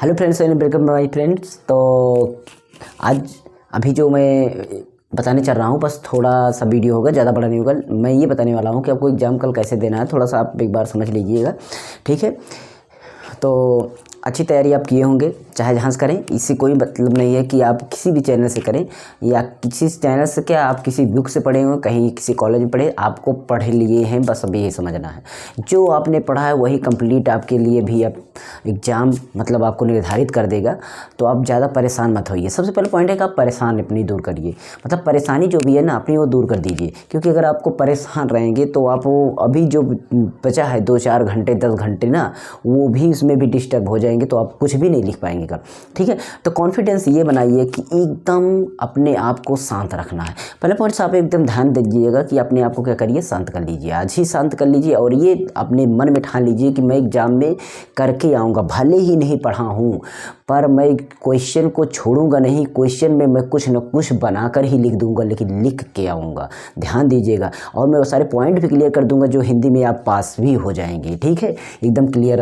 Hello friends, welcome my friends. तो आज अभी जो मैं बताने चल रहा हूँ, बस थोड़ा सा वीडियो होगा, ज़्यादा बड़ा नहीं होगा। मैं ये बताने वाला हूँ कि आपको एग्ज़ाम कल कैसे देना है, थोड़ा सा आप एक बार समझ लीजिएगा, ठीक है। तो अच्छी तैयारी आप किए होंगे, चाहे जहाँ से करें, इससे कोई मतलब नहीं है कि आप किसी भी चैनल से करें या किसी चैनल से, क्या आप किसी बुक से पढ़े हो, कहीं किसी कॉलेज में पढ़े, आपको पढ़ लिए हैं, बस अभी ये समझना है जो आपने पढ़ा है वही कंप्लीट आपके लिए भी अब एग्ज़ाम मतलब आपको निर्धारित कर देगा। तो आप ज़्यादा परेशान मत होइए। सबसे पहले पॉइंट है कि आप परेशान अपनी दूर करिए, मतलब परेशानी जो भी है ना अपनी वो दूर कर दीजिए, क्योंकि अगर आपको परेशान रहेंगे तो आप वो अभी जो बचा है 2-4 घंटे 10 घंटे ना, वो भी इसमें भी डिस्टर्ब हो जाएंगे, तो आप कुछ भी नहीं लिख पाएंगे कल, ठीक है। तो कॉन्फिडेंस ये बनाइए कि एकदम अपने आप को शांत रखना है। पहले पॉइंट से आप एकदम ध्यान दीजिएगा कि अपने आप को क्या करिए, शांत कर लीजिए, आज ही शांत कर लीजिए। और ये अपने मन में ठान लीजिए कि मैं एग्ज़ाम में करके आऊँगा, भले ही नहीं पढ़ा हूँ पर मैं क्वेश्चन को छोड़ूंगा नहीं, क्वेश्चन में मैं कुछ न कुछ बनाकर ही लिख दूंगा, लेकिन लिख के आऊँगा। ध्यान दीजिएगा, और मैं वो सारे पॉइंट भी क्लियर कर दूंगा जो हिंदी में आप पास भी हो जाएंगे, ठीक है। एकदम क्लियर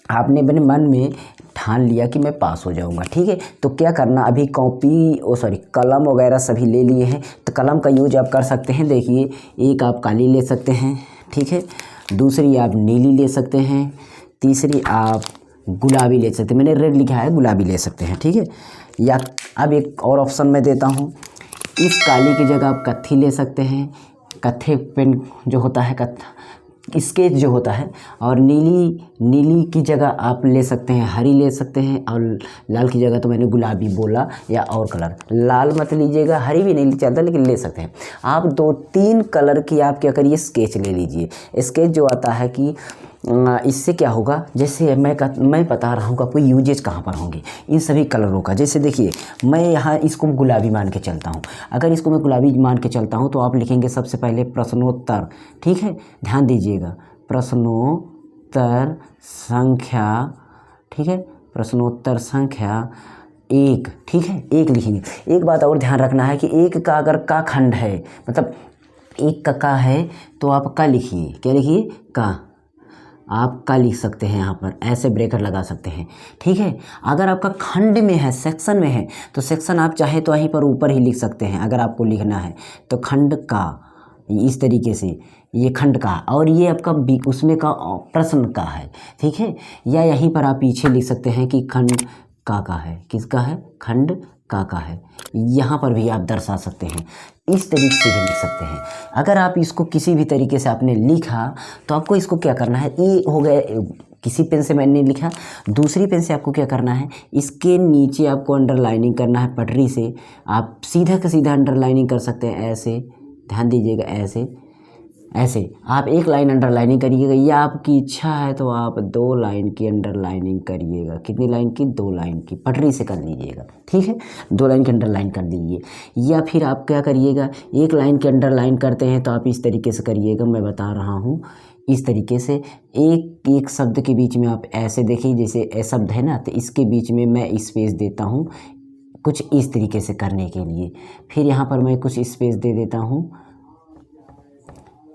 आपने अपने मन में ठान लिया कि मैं पास हो जाऊंगा, ठीक है। तो क्या करना, अभी कलम वगैरह सभी ले लिए हैं, तो कलम का यूज आप कर सकते हैं। देखिए, एक आप काली ले सकते हैं, ठीक है, दूसरी आप नीली ले सकते हैं, तीसरी आप गुलाबी ले सकते हैं। मैंने रेड लिखा है, गुलाबी ले सकते हैं, ठीक है। या अब एक और ऑप्शन मैं देता हूँ, इस काली की जगह आप कत्थी ले सकते हैं, कत्थे पेन जो होता है, स्केच जो होता है, और नीली की जगह आप ले सकते हैं हरी ले सकते हैं, और लाल की जगह तो मैंने गुलाबी बोला, या और कलर लाल मत लीजिएगा, हरी भी नहीं चलता, लेकिन ले सकते हैं आप। 2-3 कलर की आप क्या करिए, स्केच ले लीजिए। स्केच जो आता है कि इससे क्या होगा, जैसे मैं बता रहा हूँ कि आपको यूजेज कहाँ पर होंगे इन सभी कलरों का। जैसे देखिए, मैं यहाँ इसको गुलाबी मान के चलता हूँ। अगर इसको मैं गुलाबी मान के चलता हूँ तो आप लिखेंगे सबसे पहले प्रश्नोत्तर, ठीक है, ध्यान दीजिएगा, प्रश्नोत्तर संख्या, ठीक है, प्रश्नोत्तर संख्या 1, ठीक है, 1 लिखेंगे। एक बात और ध्यान रखना है कि एक का अगर का खंड है, मतलब एक का है, तो आप का लिखिए, क्या लिखिए, का। आप का लिख सकते हैं, यहाँ पर ऐसे ब्रेकर लगा सकते हैं, ठीक है। अगर आपका खंड में है, सेक्शन में है, तो सेक्शन आप चाहे तो वहीं पर ऊपर ही लिख सकते हैं। अगर आपको लिखना है तो खंड का, इस तरीके से, ये खंड का, और ये आपका उसमें का प्रश्न का है, ठीक है। या यहीं पर आप पीछे लिख सकते हैं कि खंड का है, किसका है, खंड का है। यहाँ पर भी आप दर्शा सकते हैं, इस तरीके से भी लिख सकते हैं। अगर आप इसको किसी भी तरीके से आपने लिखा तो आपको इसको क्या करना है, ये हो गया, किसी पेन से मैंने लिखा, दूसरी पेन से आपको क्या करना है, इसके नीचे आपको अंडरलाइनिंग करना है। पटरी से आप सीधा का सीधा अंडरलाइनिंग कर सकते हैं, ऐसे, ध्यान दीजिएगा, ऐसे ऐसे आप एक लाइन अंडरलाइनिंग करिएगा, या आपकी इच्छा है तो आप 2 लाइन की अंडरलाइनिंग करिएगा। कितनी लाइन की, 2 लाइन की, पटरी से कर लीजिएगा, ठीक है, 2 लाइन की अंडरलाइन कर दीजिए। या फिर आप क्या करिएगा, 1 लाइन की अंडरलाइन करते हैं तो आप इस तरीके से करिएगा, मैं बता रहा हूँ, इस तरीके से एक शब्द के बीच में आप ऐसे देखिए, जैसे ए शब्द है ना, तो इसके बीच में मैं स्पेस देता हूँ कुछ इस तरीके से करने के लिए। फिर यहाँ पर मैं कुछ स्पेस दे देता हूँ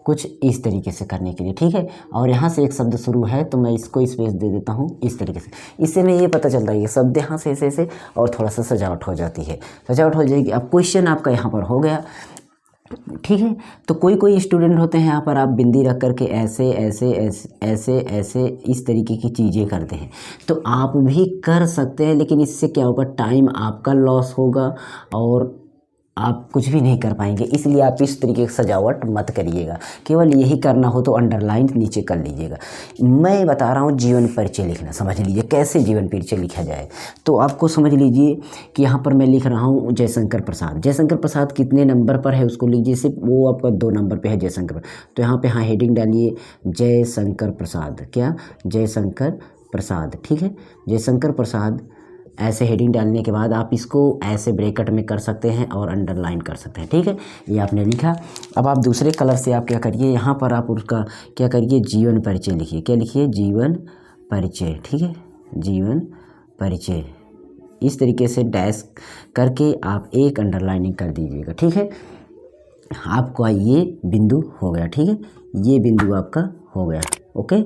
कुछ इस तरीके से करने के लिए, ठीक है। और यहाँ से एक शब्द शुरू है तो मैं इसको स्पेस दे देता हूँ इस तरीके से। इससे में ये पता चलता है, ये शब्द यहाँ से ऐसे और थोड़ा सा सजावट हो जाती है, सजावट हो जाएगी। अब क्वेश्चन आपका यहाँ पर हो गया, ठीक है। तो कोई स्टूडेंट होते हैं यहाँ पर आप बिंदी रख करके ऐसे ऐसे ऐसे ऐसे ऐसे इस तरीके की चीज़ें करते हैं, तो आप भी कर सकते हैं, लेकिन इससे क्या होगा, टाइम आपका लॉस होगा और आप कुछ भी नहीं कर पाएंगे। इसलिए आप इस तरीके की सजावट मत करिएगा, केवल यही करना हो तो अंडरलाइन नीचे कर लीजिएगा। मैं बता रहा हूँ जीवन परिचय लिखना, समझ लीजिए कैसे जीवन परिचय लिखा जाए। तो आपको समझ लीजिए कि यहाँ पर मैं लिख रहा हूँ जयशंकर प्रसाद। जयशंकर प्रसाद कितने नंबर पर है उसको लीजिए, सिर्फ वो आपका 2 नंबर पर है जयशंकर। तो यहाँ पर हाँ हेडिंग डालिए जयशंकर प्रसाद, क्या, जयशंकर प्रसाद, ठीक है, जयशंकर प्रसाद। ऐसे हेडिंग डालने के बाद आप इसको ऐसे ब्रैकेट में कर सकते हैं और अंडरलाइन कर सकते हैं, ठीक है। ये आपने लिखा। अब आप दूसरे कलर से आप क्या करिए, यहाँ पर आप उसका क्या करिए, जीवन परिचय लिखिए, क्या लिखिए, जीवन परिचय, ठीक है, जीवन परिचय। इस तरीके से डैश करके आप एक अंडरलाइनिंग कर दीजिएगा, ठीक है। आपका ये बिंदु हो गया, ठीक है, ये बिंदु आपका हो गया, ओके।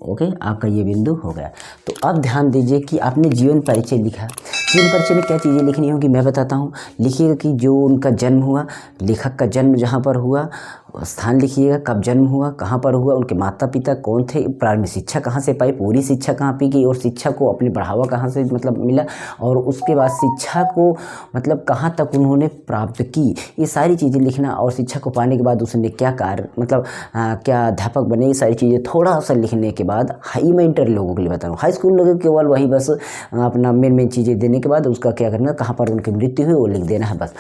ओके, आपका ये बिंदु हो गया। तो अब ध्यान दीजिए कि आपने जीवन परिचय लिखा। जीवन परिचय में क्या चीज़ें लिखनी होगी मैं बताता हूँ। लिखिएगा कि जो उनका जन्म हुआ, लेखक का जन्म जहाँ पर हुआ, स्थान लिखिएगा, कब जन्म हुआ, कहाँ पर हुआ, उनके माता पिता कौन थे, प्रारंभिक शिक्षा कहाँ से पाई, पूरी शिक्षा कहाँ पे की, और शिक्षा को अपने बढ़ावा कहाँ से मतलब मिला, और उसके बाद शिक्षा को मतलब कहाँ तक उन्होंने प्राप्त की, ये सारी चीज़ें लिखना। और शिक्षा को पाने के बाद उसने क्या कार्य मतलब क्या अध्यापक बने, ये सारी चीज़ें थोड़ा सा लिखने के बाद हाई मैं इंटर लोगों के लिए बता रहा हूँ। हाई स्कूल लोगों के केवल वही बस अपना मेन चीज़ें देने के बाद उसका क्या करना, कहाँ पर उनकी मृत्यु हुई वो लिख देना है बस।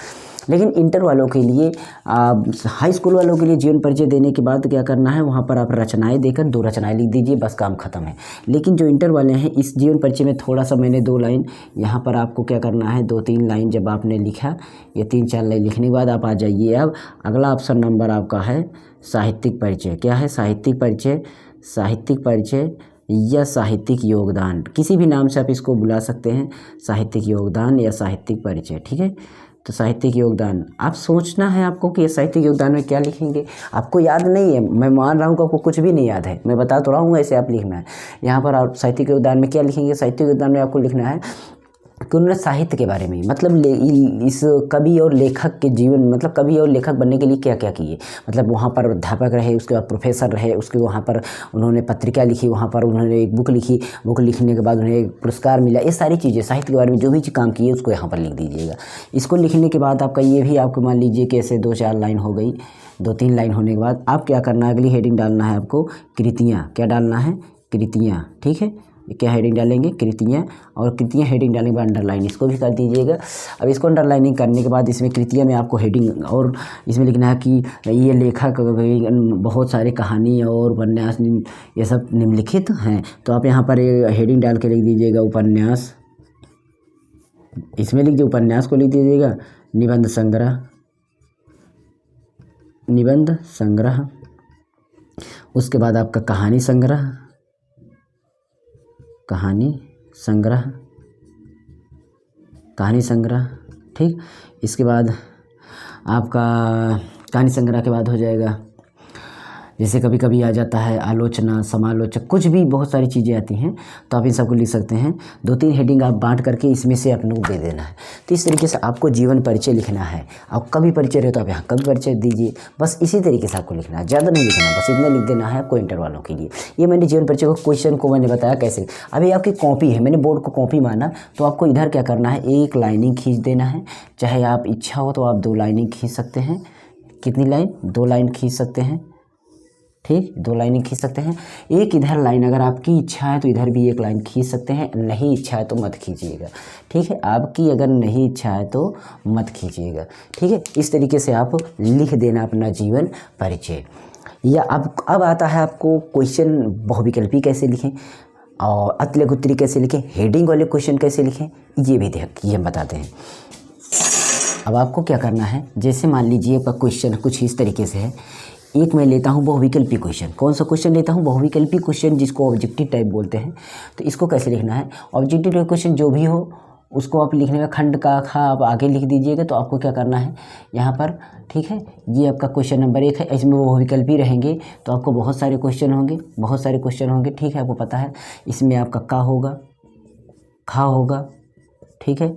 लेकिन इंटर वालों के लिए हाई स्कूल वालों के लिए जीवन परिचय देने के बाद क्या करना है, वहाँ पर आप रचनाएं देकर 2 रचनाएं लिख दीजिए, बस काम खत्म है। लेकिन जो इंटर वाले हैं, इस जीवन परिचय में थोड़ा सा मैंने 2 लाइन यहाँ पर आपको क्या करना है, 2-3 लाइन जब आपने लिखा, ये 3-4 लाइन लिखने के बाद आप आ जाइए। अब अगला ऑप्शन नंबर आपका है साहित्यिक परिचय। क्या है, साहित्यिक परिचय। साहित्यिक परिचय या साहित्यिक योगदान, किसी भी नाम से आप इसको बुला सकते हैं, साहित्यिक योगदान या साहित्यिक परिचय, ठीक है। तो साहित्यिक योगदान, आप सोचना है आपको कि साहित्यिक योगदान में क्या लिखेंगे। आपको याद नहीं है, मैं मान रहा हूँ कि आपको कुछ भी नहीं याद है, मैं बता तो रहा हूँ ऐसे आप लिखना है। यहाँ पर आप साहित्यिक योगदान में क्या लिखेंगे, साहित्यिक योगदान में आपको लिखना है कि उन्होंने साहित्य के बारे में मतलब इस कवि और लेखक के जीवन मतलब कवि और लेखक बनने के लिए क्या क्या किए, मतलब वहाँ पर अध्यापक रहे, उसके बाद प्रोफेसर रहे, उसके वहाँ पर उन्होंने पत्रिका लिखी, वहाँ पर उन्होंने एक बुक लिखी, बुक लिखने के बाद उन्हें एक पुरस्कार मिला, ये सारी चीज़ें साहित्य के बारे में जो भी काम किए उसको यहाँ पर लिख दीजिएगा। इसको लिखने के बाद आपका ये भी आपको मान लीजिए कि ऐसे 2-4 लाइन हो गई, 2-3 लाइन होने के बाद आप क्या करना है, अगली हेडिंग डालना है आपको कृतियाँ। क्या डालना है, कृतियाँ, ठीक है। क्या हेडिंग डालेंगे, कृतियाँ, और कृतियाँ हेडिंग डालने के बाद अंडरलाइन इसको भी कर दीजिएगा। अब इसको अंडरलाइनिंग करने के बाद इसमें कृतियाँ में आपको हेडिंग और इसमें लिखना है कि ये लेखक बहुत सारे कहानी और उपन्यास ये सब निम्नलिखित हैं। तो आप यहाँ पर हेडिंग डाल के लिख दीजिएगा उपन्यास, इसमें लिख दीजिए उपन्यास को लिख दीजिएगा निबंध संग्रह, निबंध संग्रह। उसके बाद आपका कहानी संग्रह, कहानी संग्रह, कहानी संग्रह, ठीक। इसके बाद आपका कहानी संग्रह के बाद हो जाएगा, जैसे कभी कभी आ जाता है आलोचना, समालोचक, कुछ भी बहुत सारी चीज़ें आती हैं, तो आप इन सबको लिख सकते हैं। 2-3 हेडिंग आप बांट करके इसमें से अपने को दे देना है। तो इस तरीके से आपको जीवन परिचय लिखना है। आप कभी परिचय रहे तो आप यहाँ कभी परिचय दीजिए, बस इसी तरीके से आपको लिखना है, ज़्यादा नहीं लिखना, बस इतना लिख देना है आपको इंटर वालों के लिए। ये मैंने जीवन परिचय को क्वेश्चन को मैंने बताया कैसे। अभी आपकी कॉपी है, मैंने बोर्ड को कॉपी माना, तो आपको इधर क्या करना है, 1 लाइनिंग खींच देना है। चाहे आप इच्छा हो तो आप 2 लाइनिंग खींच सकते हैं। कितनी लाइन, 2 लाइन खींच सकते हैं, ठीक, 2 लाइनें खींच सकते हैं। एक इधर लाइन अगर आपकी इच्छा है तो इधर भी 1 लाइन खींच सकते हैं, नहीं इच्छा है तो मत खींचिएगा, ठीक है। आपकी अगर नहीं इच्छा है तो मत खींचिएगा, ठीक है। इस तरीके से आप लिख देना अपना जीवन परिचय। या अब आता है आपको क्वेश्चन बहुविकल्पी कैसे लिखें और अतलेख उत्तरी कैसे लिखें, हेडिंग वाले क्वेश्चन कैसे लिखें, ये भी ये हम बताते हैं। अब आपको क्या करना है, जैसे मान लीजिए आपका क्वेश्चन कुछ इस तरीके से है। एक मैं लेता हूँ बहुविकल्पी क्वेश्चन। कौन सा क्वेश्चन लेता हूँ, बहुविकल्पी क्वेश्चन, जिसको ऑब्जेक्टिव टाइप बोलते हैं। तो इसको कैसे लिखना है, ऑब्जेक्टिव टाइप क्वेश्चन जो भी हो उसको आप लिखने का खंड का खा आप आगे लिख दीजिएगा। तो आपको क्या करना है यहाँ पर, ठीक है, ये आपका क्वेश्चन नंबर 1 है, इसमें बहुविकल्पी रहेंगे तो आपको बहुत सारे क्वेश्चन होंगे, बहुत सारे क्वेश्चन होंगे, ठीक है, आपको पता है। इसमें आपका का होगा, खा होगा, ठीक है,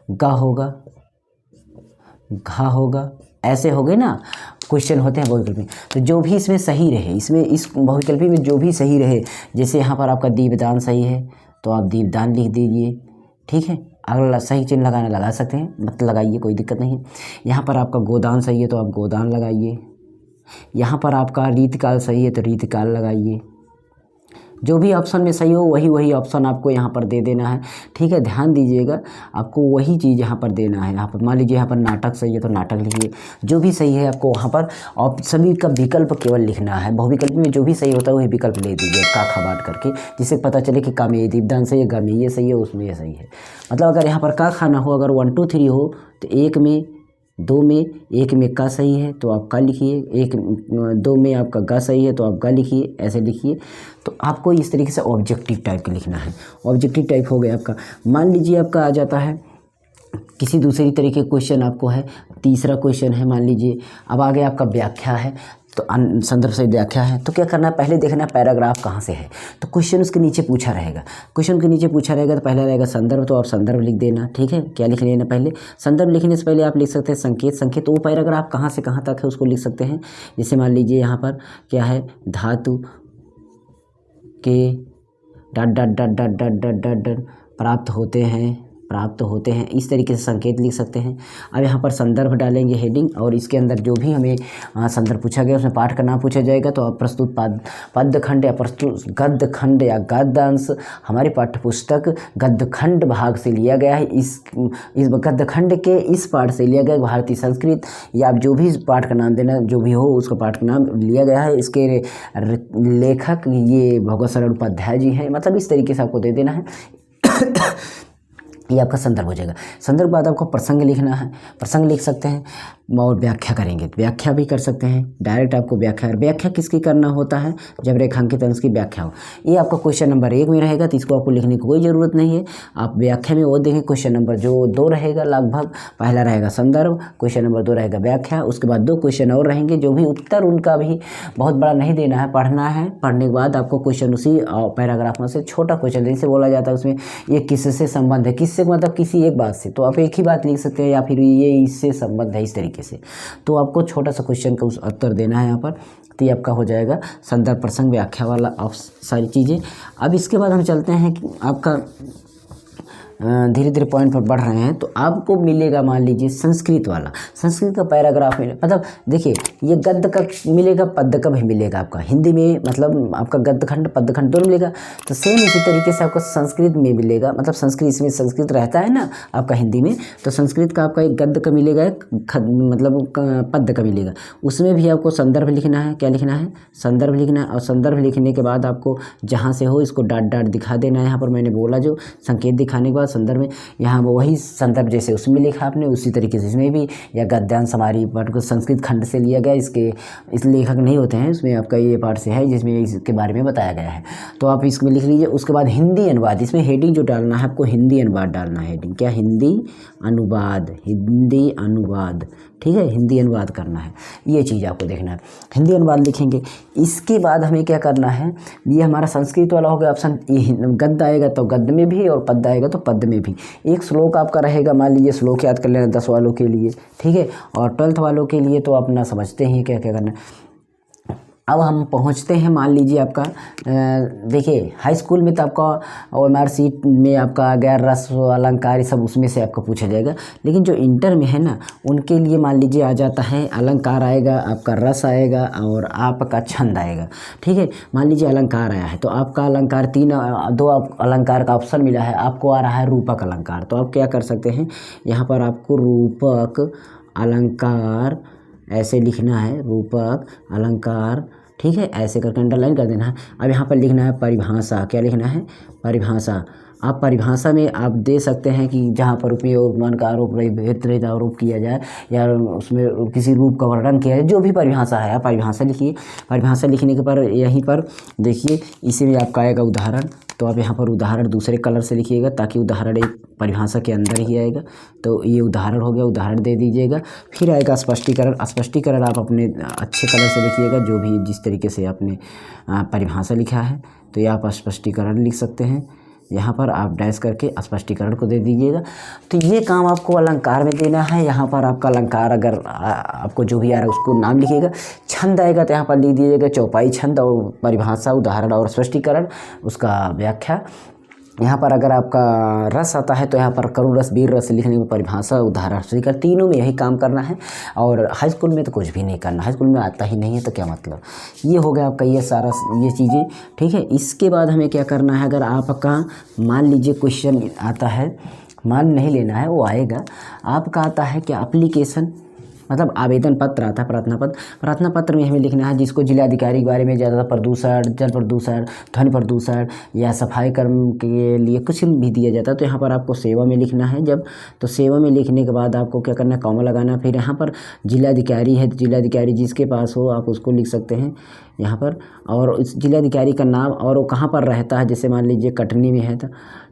गा होगा, घा होगा, ऐसे हो गए ना क्वेश्चन होते हैं बहुविकल्पी। तो जो भी इसमें सही रहे, इसमें इस बहुविकल्पी में जो भी सही रहे, जैसे यहाँ पर आपका दीपदान सही है तो आप दीपदान लिख दीजिए, ठीक है। अगला सही चिन्ह लगाना लगा सकते हैं, मत लगाइए, कोई दिक्कत नहीं है। यहाँ पर आपका गोदान सही है तो आप गोदान लगाइए। यहाँ पर आपका रीतकाल सही है तो रीतकाल लगाइए। जो भी ऑप्शन में सही हो वही ऑप्शन आपको यहाँ पर दे देना है, ठीक है। ध्यान दीजिएगा, आपको वही चीज़ यहाँ पर देना है। यहाँ पर मान लीजिए यहाँ पर नाटक सही है तो नाटक लिखिए, जो भी सही है आपको वहाँ पर। और सभी का विकल्प केवल लिखना है, बहुविकल्प में जो भी सही होता है वही विकल्प ले दीजिए का खा बांट करके, जिससे पता चले कि का में ये दीपदान सही है, गा में ये सही है, उसमें ये सही है। मतलब अगर यहाँ पर का खाना हो, अगर 1 2 3 हो तो 1 में 2 में 1 में का सही है तो आप का लिखिए, 2 में आपका गा सही है तो आप गा लिखिए, ऐसे लिखिए। तो आपको इस तरीके से ऑब्जेक्टिव टाइप का लिखना है। ऑब्जेक्टिव टाइप हो गया आपका। मान लीजिए आपका आ जाता है किसी दूसरी तरीके क्वेश्चन आपको है, तीसरा क्वेश्चन है मान लीजिए, अब आगे आपका व्याख्या है। तो संदर्भ सहित व्याख्या है। तो क्या करना है, पहले देखना है पैराग्राफ कहाँ से है। तो क्वेश्चन उसके नीचे पूछा रहेगा, क्वेश्चन के नीचे पूछा रहेगा तो पहला रहेगा संदर्भ, तो आप संदर्भ लिख देना। ठीक है, क्या लिख लेना, पहले संदर्भ लिखने से पहले आप लिख सकते हैं संकेत। संकेत तो वो पैराग्राफ कहाँ से कहाँ तक है उसको लिख सकते हैं। जैसे मान लीजिए यहाँ पर क्या है, धातु के dot dot dot dot dot dot dot dot प्राप्त होते हैं, इस तरीके से संकेत लिख सकते हैं। अब यहाँ पर संदर्भ डालेंगे हेडिंग, और इसके अंदर जो भी हमें संदर्भ पूछा गया उसमें पाठ का नाम पूछा जाएगा। तो अब प्रस्तुत पद्यखंड या प्रस्तुत गद्यखंड या गद्यांश हमारी पाठ्यपुस्तक गद्यखंड भाग से लिया गया है। इस गद्यखंड के इस पाठ से लिया गया भारतीय संस्कृत, या आप जो भी पाठ का नाम देना जो भी हो उसका पाठ का नाम लिया गया है। इसके लेखक ये भगवत सरल उपाध्याय जी हैं। मतलब इस तरीके से आपको दे देना है। ये आपका संदर्भ हो जाएगा। संदर्भ के बाद आपको प्रसंग लिखना है, प्रसंग लिख सकते हैं, और व्याख्या करेंगे, व्याख्या भी कर सकते हैं। डायरेक्ट आपको व्याख्या किसकी करना होता है, जब रेखांकित अंश की व्याख्या हो। ये आपका क्वेश्चन नंबर 1 में रहेगा, तो इसको आपको लिखने की कोई ज़रूरत नहीं है। आप व्याख्या में वो देखें, क्वेश्चन नंबर जो 2 रहेगा लगभग, पहला रहेगा संदर्भ, क्वेश्चन नंबर 2 रहेगा व्याख्या, उसके बाद 2 क्वेश्चन और रहेंगे जो भी उत्तर उनका भी बहुत बड़ा नहीं देना है, पढ़ना है। पढ़ने के बाद आपको क्वेश्चन उसी पैराग्राफ में से छोटा क्वेश्चन जैसे बोला जाता है उसमें ये किससे संबंध है, किससे मतलब किसी एक बात से, तो आप एक ही बात लिख सकते हैं, या फिर ये इससे संबंध है, इस तरीके से। तो आपको छोटा सा क्वेश्चन का उत्तर देना है यहाँ पर। तो ये आपका हो जाएगा संदर्भ प्रसंग व्याख्या वाला सारी चीज़ें। अब इसके बाद हम चलते हैं कि आपका धीरे धीरे पॉइंट पर बढ़ रहे हैं, तो आपको मिलेगा मान लीजिए संस्कृत वाला, संस्कृत का पैराग्राफ में मतलब देखिए ये गद्य का मिलेगा, पद्य का भी मिलेगा आपका हिंदी में, मतलब आपका गद्यखंड पद्यखंड दोनों मिलेगा। तो सेम इसी तरीके से आपको संस्कृत में मिलेगा, मतलब संस्कृत इसमें संस्कृत रहता है ना आपका हिंदी में, तो संस्कृत का आपका एक गद्य का मिलेगा, एक मतलब पद्य का मिलेगा। उसमें भी आपको संदर्भ लिखना है। क्या लिखना है, संदर्भ लिखना है। और संदर्भ लिखने के बाद आपको जहाँ से हो इसको डाट डाट दिखा देना है। यहाँ पर मैंने बोला जो संकेत दिखाने के बाद संदर्भ में, यहाँ वही संदर्भ जैसे उसमें लिखा आपने उसी तरीके से इसमें भी, या गद्यांश हमारी पाठ को संस्कृत खंड से लिया गया, इस लेखक नहीं होते हैं, इसमें आपका ये पाठ से है जिसमें इसके बारे में बताया गया है, तो आप इसमें लिख लीजिए। उसके बाद हिंदी अनुवाद, इसमें हेडिंग जो डालना है आपको हिंदी अनुवाद डालना है। हेडिंग क्या, हिंदी अनुवाद, ठीक है, हिंदी अनुवाद करना है, ये चीज़ आपको देखना है। हिंदी अनुवाद लिखेंगे। इसके बाद हमें क्या करना है, ये हमारा संस्कृत वाला हो गया ऑप्शन, ये गद्य आएगा तो गद्य में भी, और पद्य आएगा तो पद्य में भी। एक श्लोक आपका रहेगा, मान लीजिए श्लोक याद कर लेना 10 वालों के लिए, ठीक है, और 12th वालों के लिए तो अपना समझते हैं क्या क्या करना है। अब हम पहुंचते हैं, मान लीजिए आपका देखिए हाई स्कूल में तो आपका OMR शीट में आपका आ गया रस अलंकार, सब उसमें से आपका पूछा जाएगा। लेकिन जो इंटर में है ना उनके लिए मान लीजिए आ जाता है अलंकार आएगा, आपका रस आएगा और आपका छंद आएगा। ठीक है, मान लीजिए अलंकार आया है तो आपका अलंकार 2 अलंकार का ऑप्शन मिला है, आपको आ रहा है रूपक अलंकार। तो आप क्या कर सकते हैं, यहाँ पर आपको रूपक अलंकार ऐसे लिखना है, रूपक अलंकार, ठीक है, ऐसे करके अंडरलाइन कर देना है। अब यहाँ पर लिखना है परिभाषा। क्या लिखना है, परिभाषा। आप परिभाषा में आप दे सकते हैं कि जहाँ पर रूपी और उपमान का आरोप रहित आरोप किया जाए, या उसमें किसी रूप का वर्णन किया जाए, जो भी परिभाषा है आप परिभाषा लिखिए। परिभाषा लिखने के पर यहीं पर देखिए इसी में आपका आएगा उदाहरण, तो आप यहाँ पर उदाहरण दूसरे कलर से लिखिएगा ताकि उदाहरण एक परिभाषा के अंदर ही आएगा। तो ये उदाहरण हो गया, उदाहरण दे दीजिएगा। फिर आएगा स्पष्टीकरण। स्पष्टीकरण आप अपने अच्छे कलर से लिखिएगा, जो भी जिस तरीके से आपने परिभाषा लिखा है तो ये आप स्पष्टीकरण लिख सकते हैं। यहाँ पर आप डैश करके स्पष्टीकरण को दे दीजिएगा। तो ये काम आपको अलंकार में देना है। यहाँ पर आपका अलंकार अगर आपको जो भी आ रहा है उसको नाम लिखिएगा। छंद आएगा तो यहाँ पर लिख दीजिएगा चौपाई छंद, और परिभाषा, उदाहरण और स्पष्टीकरण, उसका व्याख्या। यहाँ पर अगर आपका रस आता है तो यहाँ पर करुण रस, वीर रस लिखने में परिभाषा, उदाहरण, स्पष्टीकरण, तीनों में यही काम करना है। और हाई स्कूल में तो कुछ भी नहीं करना, हाई स्कूल में आता ही नहीं है तो क्या मतलब। ये हो गया आपका ये सारा ये चीज़ें, ठीक है। इसके बाद हमें क्या करना है, अगर आपका मान लीजिए क्वेश्चन आता है, मान नहीं लेना है, वो आएगा, आपका आता है क्या एप्लीकेशन, मतलब आवेदन पत्र आता है, प्रार्थना पत्र। प्रार्थना पत्र में हमें लिखना है जिसको जिलाधिकारी के बारे में ज़्यादा प्रदूषण, जल प्रदूषण, ध्वनि प्रदूषण या सफाई कर्म के लिए कुछ भी दिया जाता है, तो यहाँ पर आपको सेवा में लिखना है। जब तो सेवा में लिखने के बाद आपको क्या करना है, कॉमा लगाना। फिर यहाँ पर जिलाधिकारी है तो जिलाधिकारी जिसके पास हो आप उसको लिख सकते हैं, यहाँ पर, और इस जिलाधिकारी का नाम और वो कहाँ पर रहता है। जैसे मान लीजिए कटनी में है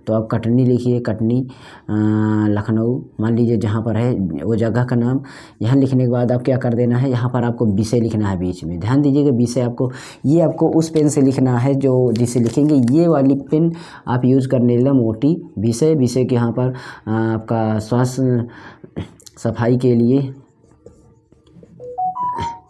तो आप कटनी लिखिए, कटनी लखनऊ मान लीजिए जहाँ पर है वो जगह का नाम। यहाँ लिखने के बाद आप क्या कर देना है, यहाँ पर आपको विषय लिखना है बीच में। ध्यान दीजिएगा विषय आपको उस पेन से लिखना है जो जिसे लिखेंगे, ये वाली पेन आप यूज़ करने लगा मोटी। विषय के यहाँ पर आपका स्वास्थ्य सफाई के लिए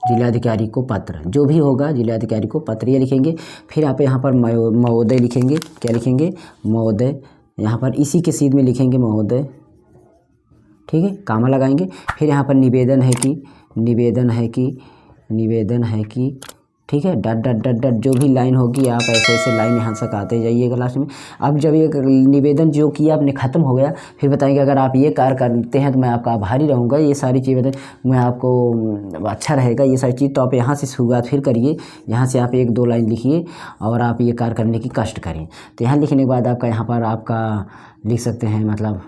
जिलाधिकारी को पत्र, जो भी होगा जिलाधिकारी को पत्र ये लिखेंगे। फिर आप यहाँ पर महोदय लिखेंगे। क्या लिखेंगे, महोदय। यहाँ पर इसी के सीध में लिखेंगे महोदय, ठीक है, कामा लगाएंगे। फिर यहाँ पर निवेदन है कि ठीक है, डट डट डट डट जो भी लाइन होगी आप ऐसे ऐसे लाइन यहाँ से आते जाइएगा लास्ट में। अब जब ये निवेदन जो किया आपने ख़त्म हो गया, फिर बताएंगे अगर आप ये कार्य करते हैं तो मैं आपका आभारी रहूँगा। ये सारी चीज़ें बताएं, मैं आपको अच्छा रहेगा ये सारी चीज़। तो आप यहाँ से शुरुआत फिर करिए, यहाँ से आप 1-2 लाइन लिखिए और आप ये कार्य करने की कष्ट करें। तो यहाँ लिखने के बाद आपका यहाँ पर आपका लिख सकते हैं, मतलब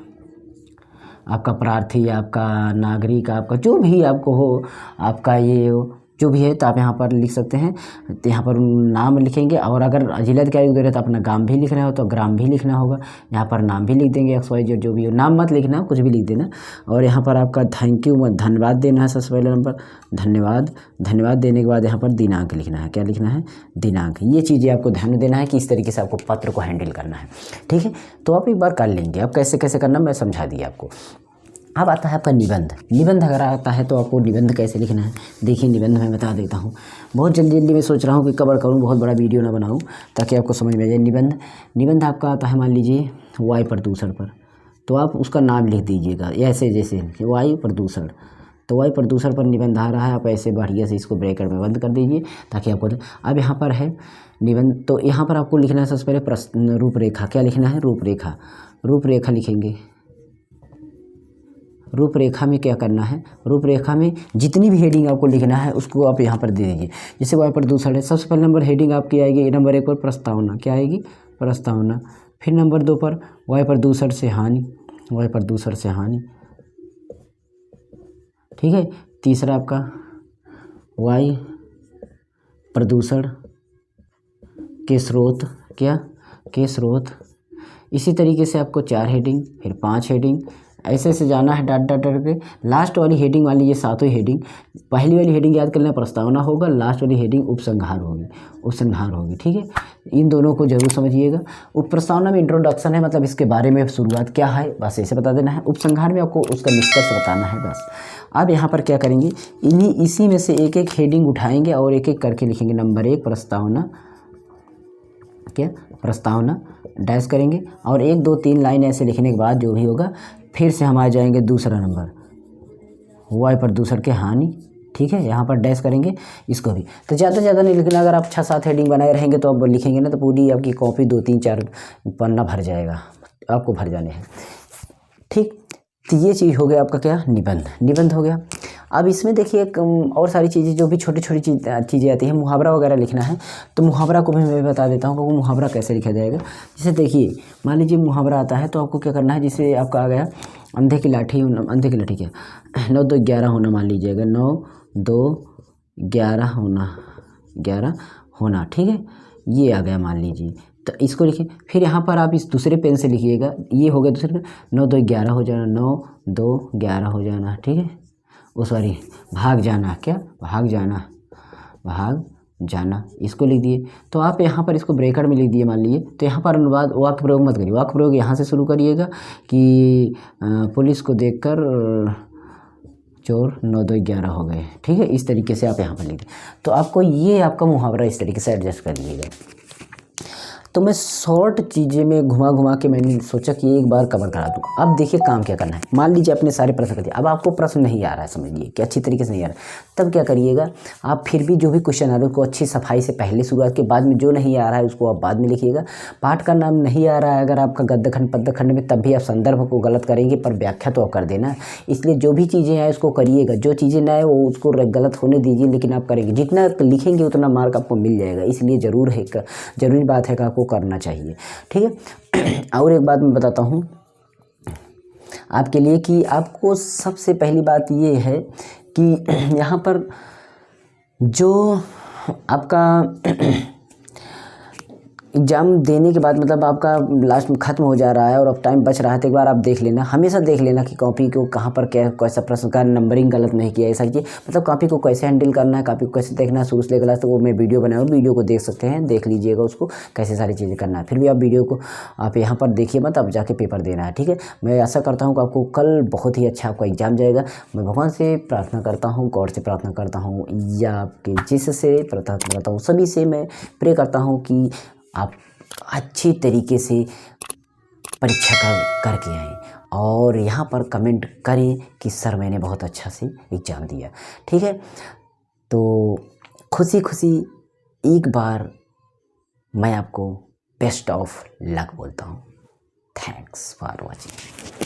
आपका प्रार्थी, आपका नागरिक, आपका जो भी आपको हो, आपका ये जो भी है, तो आप यहाँ पर लिख सकते हैं। तो यहाँ पर नाम लिखेंगे, और अगर जिलाधिकारी को दे रहे तो अपना ग्राम भी लिखना हो तो ग्राम भी लिखना होगा। यहाँ पर नाम भी लिख देंगे, XYZ जो भी हो, नाम मत लिखना, कुछ भी लिख देना। और यहाँ पर आपका थैंक यू, धन्यवाद देना है सबसे पहले नंबर, धन्यवाद देने के बाद यहाँ पर दिनांक लिखना है। क्या लिखना है, दिनांक। ये चीज़ें आपको ध्यान देना है कि इस तरीके से आपको पत्र को हैंडल करना है, ठीक है। तो आप एक बार कर लेंगे। अब कैसे कैसे करना मैं समझा दिया आपको। अब आता है आपका निबंध अगर आता है तो आपको निबंध कैसे लिखना है, देखिए निबंध मैं बता देता हूँ। बहुत जल्दी मैं सोच रहा हूँ कि कवर करूँ, बहुत बड़ा वीडियो ना बनाऊँ, ताकि आपको समझ में आ जाए। निबंध आपका आता है, मान लीजिए वायु प्रदूषण पर, तो आप उसका नाम लिख दीजिएगा ऐसे, जैसे वायु प्रदूषण। तो वायु प्रदूषण पर निबंध आ रहा है, आप ऐसे बढ़िया से इसको ब्रैकेट में बंद कर दीजिए ताकि आपको। अब यहाँ पर है निबंध, तो यहाँ पर आपको लिखना है सबसे पहले प्रश्न रूपरेखा। क्या लिखना है, रूपरेखा लिखेंगे। रूपरेखा में क्या करना है, रूपरेखा में जितनी भी हेडिंग आपको लिखना है उसको आप यहाँ पर दे दीजिए। जैसे वायु प्रदूषण है, सबसे पहले नंबर हेडिंग आपकी आएगी, नंबर 1 पर प्रस्तावना। क्या आएगी, प्रस्तावना। फिर नंबर 2 पर वायु प्रदूषण से हानि, ठीक है। तीसरा आपका वायु प्रदूषण के स्रोत, के स्रोत। इसी तरीके से आपको 4 हेडिंग, फिर 5 हेडिंग, ऐसे ऐसे जाना है डट डट डट के। लास्ट वाली हेडिंग वाली ये 7 हेडिंग, पहली वाली हेडिंग याद कर लेना प्रस्तावना होगा, लास्ट वाली हेडिंग उपसंहार होगी, ठीक है। इन दोनों को जरूर समझिएगा। प्रस्तावना में इंट्रोडक्शन है, मतलब इसके बारे में शुरुआत क्या है बस ऐसे बता देना है। उपसंहार में आपको उसका निष्कर्ष बताना है बस। अब यहाँ पर क्या करेंगे, इसी में से एक एक हेडिंग उठाएंगे और एक एक करके लिखेंगे। नंबर 1 प्रस्तावना, प्रस्तावना डैश करेंगे, और 1 2 3 लाइन ऐसे लिखने के बाद जो भी होगा, फिर से हम आ जाएंगे दूसरा नंबर वायु प्रदूषण के हानि, ठीक है। यहाँ पर डैश करेंगे इसको भी। तो ज़्यादा नहीं लिखना, अगर आप 6-7 हेडिंग बनाए रहेंगे तो आप लिखेंगे ना तो पूरी आपकी कॉपी 2-3-4 पन्ना भर जाएगा, आपको भर जाने हैं, ठीक। तो ये चीज़ हो गया आपका क्या, निबंध हो गया। अब इसमें देखिए और सारी चीज़ें जो भी छोटी चीज़ें आती हैं, मुहावरा वगैरह लिखना है तो मुहावरा को भी मैं बता देता हूँ कि मुहावरा कैसे लिखा जाएगा। जैसे देखिए मान लीजिए मुहावरा आता है तो आपको क्या करना है, जैसे आपका आ गया अंधे की लाठी क्या 9 2 11 होना, मान लीजिएगा 9 2 11 होना, ठीक है। ये आ गया मान लीजिए, तो इसको लिखिए। फिर यहाँ पर आप इस दूसरे पेन से लिखिएगा, ये हो गया दूसरे 9 2 11 हो जाना, 9 2 11 हो जाना, ठीक है। सॉरी भाग जाना, इसको लिख दिए। तो आप यहाँ पर इसको ब्रैकेट में लिख दिए मान लीजिए। तो यहाँ पर अनुवाद वाक्य प्रयोग मत करिए, वाक्य प्रयोग यहाँ से शुरू करिएगा कि पुलिस को देखकर चोर 9 2 11 हो गए, ठीक है। इस तरीके से आप यहाँ पर लिख दें। तो आपको ये आपका मुहावरा इस तरीके से एडजस्ट कर लीजिएगा। तो मैं शॉर्ट चीज़ें में घुमा के मैंने सोचा कि एक बार कवर करा दूँ। अब देखिए काम क्या करना है, मान लीजिए अपने सारे प्रश्न कर दिए, अब आपको प्रश्न नहीं आ रहा है, समझ लीजिए कि अच्छी तरीके से नहीं आ रहा है, तब क्या करिएगा आप, फिर भी जो भी क्वेश्चन आ रहा है उसको अच्छी सफाई से पहले शुरुआत के, बाद में जो नहीं आ रहा है उसको आप बाद में लिखिएगा। पाठ का नाम नहीं आ रहा है अगर आपका गद्यखंड पद्यखंड में, तब भी आप संदर्भ को गलत करेंगे पर व्याख्या तो कर देना। इसलिए जो भी चीज़ें हैं उसको करिएगा, जो चीज़ें ना है वो उसको गलत होने दीजिए, लेकिन आप करेंगे, जितना लिखेंगे उतना मार्क आपको मिल जाएगा। इसलिए ज़रूरी बात है कि आपको करना चाहिए, ठीक है। और एक बात मैं बताता हूँ आपके लिए कि आपको सबसे पहली बात ये है कि यहाँ पर जो आपका एग्ज़ाम देने के बाद मतलब आपका लास्ट में ख़त्म हो जा रहा है और अब टाइम बच रहा है, तो एक बार आप देख लेना, हमेशा देख लेना कि कॉपी को कहाँ पर क्या कैसा प्रश्न का नंबरिंग गलत नहीं किया है, ऐसा कि मतलब कॉपी को कैसे हैंडल करना है, कॉपी को कैसे देखना है शुरू से लेकर लास्ट तक। वो मैं वीडियो बनाया हूँ, वीडियो को देख सकते हैं, देख लीजिएगा उसको कैसे सारी चीज़ें करना है। फिर भी आप वीडियो को आप यहाँ पर देखिए मत, अब जाके पेपर देना है, ठीक है। मैं आशा करता हूँ कि आपको कल बहुत ही अच्छा आपका एग्ज़ाम जाएगा। मैं भगवान से प्रार्थना करता हूँ, गॉड से प्रार्थना करता हूँ, या आपके जिससे प्रार्थना करता हूँ, सभी से मैं प्रे करता हूँ कि आप अच्छी तरीके से परीक्षा करके आएँ और यहाँ पर कमेंट करें कि सर मैंने बहुत अच्छा से एग्ज़ाम दिया, ठीक है। तो खुशी खुशी एक बार मैं आपको बेस्ट ऑफ लक बोलता हूँ। Thanks for watching.